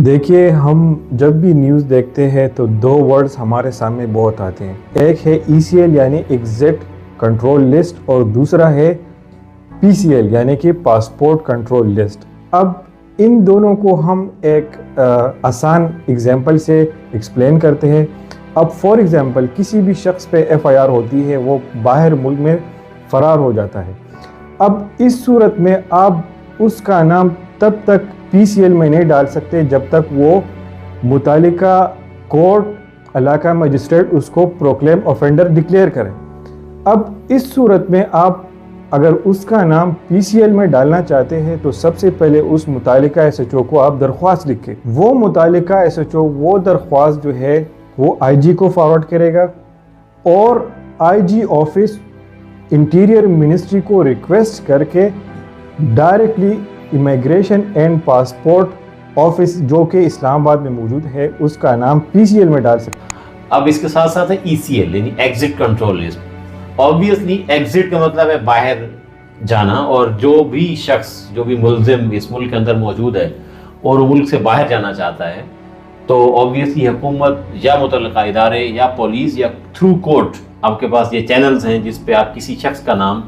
دیکھیے، ہم جب بھی نیوز دیکھتے ہیں تو دو ورڈز ہمارے سامنے بہت آتے ہیں۔ ایک ہے ECL یعنی ایگزٹ کنٹرول لسٹ، اور دوسرا ہے PCL یعنی کہ پاسپورٹ کنٹرول لسٹ۔ اب ان دونوں کو ہم ایک آسان ایگزامپل سے ایکسپلین کرتے ہیں۔ اب فار ایگزامپل کسی بھی شخص پہ FIR ہوتی ہے، وہ باہر ملک میں فرار ہو جاتا ہے۔ اب اس صورت میں آپ اس کا نام تب تک PCL میں نہیں ڈال سکتے جب تک وہ متعلقہ کورٹ علاقہ مجسٹریٹ اس کو پروکلیم آفینڈر ڈکلیئر کریں۔ اب اس صورت میں آپ اگر اس کا نام PCL میں ڈالنا چاہتے ہیں تو سب سے پہلے اس متعلقہ SHO کو آپ درخواست لکھیں۔ وہ متعلقہ SHO وہ درخواست جو ہے وہ IG کو فارورڈ کرے گا، اور IG آفس انٹیریئر منسٹری کو ریکویسٹ کر کے directly immigration and passport office جو کہ اسلام آباد میں موجود ہے اس کا نام PCL میں ڈال سکتے ہیں۔ اب اس کے ساتھ ساتھ ہے ECL یعنی exit control list. Obviously exit کا مطلب ہے باہر جانا، اور جو بھی شخص جو بھی ملزم اس ملک کے اندر موجود ہے اور وہ ملک سے باہر جانا چاہتا ہے تو آبویسلی حکومت یا متعلقہ ادارے یا پولیس یا تھرو کورٹ آپ کے پاس یہ چینلز ہیں جس پہ آپ کسی شخص کا نام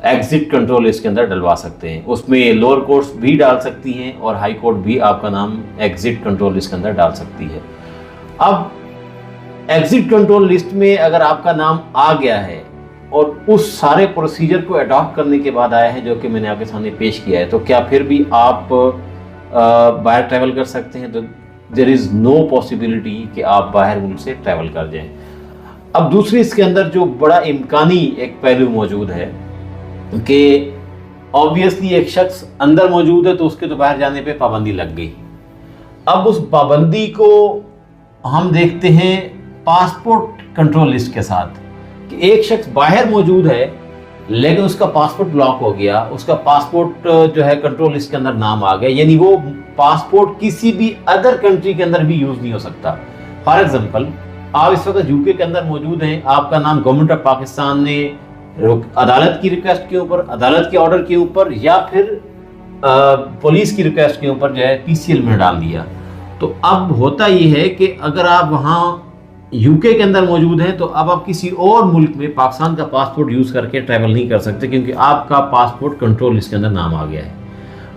ایگزٹ کنٹرول لسٹ کے اندر ڈلوا سکتے ہیں۔ اس میں لوور کورٹس بھی ڈال سکتی ہیں اور ہائی کورٹ بھی آپ کا نام ایگزٹ کنٹرول لسٹ کے اندر ڈال سکتی ہے۔ اب ایگزٹ کنٹرول لسٹ میں اگر آپ کا نام آ گیا ہے اور اس سارے پروسیجر کو اڈاپٹ کرنے کے بعد آیا ہے جو کہ میں نے آپ کے سامنے پیش کیا ہے، تو کیا پھر بھی آپ باہر ٹریول کر سکتے ہیں؟ تو دیر از نو پاسبلٹی کہ آپ باہر ملک سے ٹریول کر جائیں۔ اب دوسری اس کے اندر جو بڑا امکانی ایک پہلو موجود ہے کہ آبویسلی ایک شخص اندر موجود ہے تو اس کے تو باہر جانے پہ پابندی لگ گئی۔ اب اس پابندی کو ہم دیکھتے ہیں پاسپورٹ کنٹرول لسٹ کے ساتھ کہ ایک شخص باہر موجود ہے لیکن اس کا پاسپورٹ بلاک ہو گیا، اس کا پاسپورٹ جو ہے کنٹرول لسٹ کے اندر نام آ گیا، یعنی وہ پاسپورٹ کسی بھی ادر کنٹری کے اندر بھی یوز نہیں ہو سکتا۔ فار ایگزامپل آپ اس وقت UK کے اندر موجود ہیں، آپ کا نام گورنمنٹ آف پاکستان نے عدالت کی ریکویسٹ کے اوپر، عدالت کے آرڈر کے اوپر یا پھر پولیس کی ریکویسٹ کے اوپر جو ہے PCL میں ڈال دیا، تو اب ہوتا یہ ہے کہ اگر آپ وہاں UK کے اندر موجود ہیں تو اب آپ کسی اور ملک میں پاکستان کا پاسپورٹ یوز کر کے ٹریول نہیں کر سکتے کیونکہ آپ کا پاسپورٹ کنٹرول لسٹ کے اندر نام آ گیا ہے۔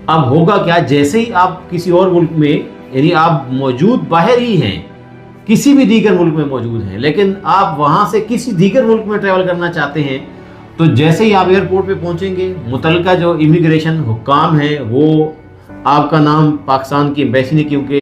اب ہوگا کیا، جیسے ہی آپ کسی اور ملک میں، یعنی آپ موجود باہر ہی ہیں، کسی بھی دیگر ملک میں موجود ہیں لیکن آپ وہاں سے کسی دیگر ملک میں ٹریول کرنا چاہتے ہیں، تو جیسے ہی آپ ایئرپورٹ پہ پہنچیں گے متعلقہ جو امیگریشن حکام ہیں وہ آپ کا نام پاکستان کی ایمبیسی نے، کیونکہ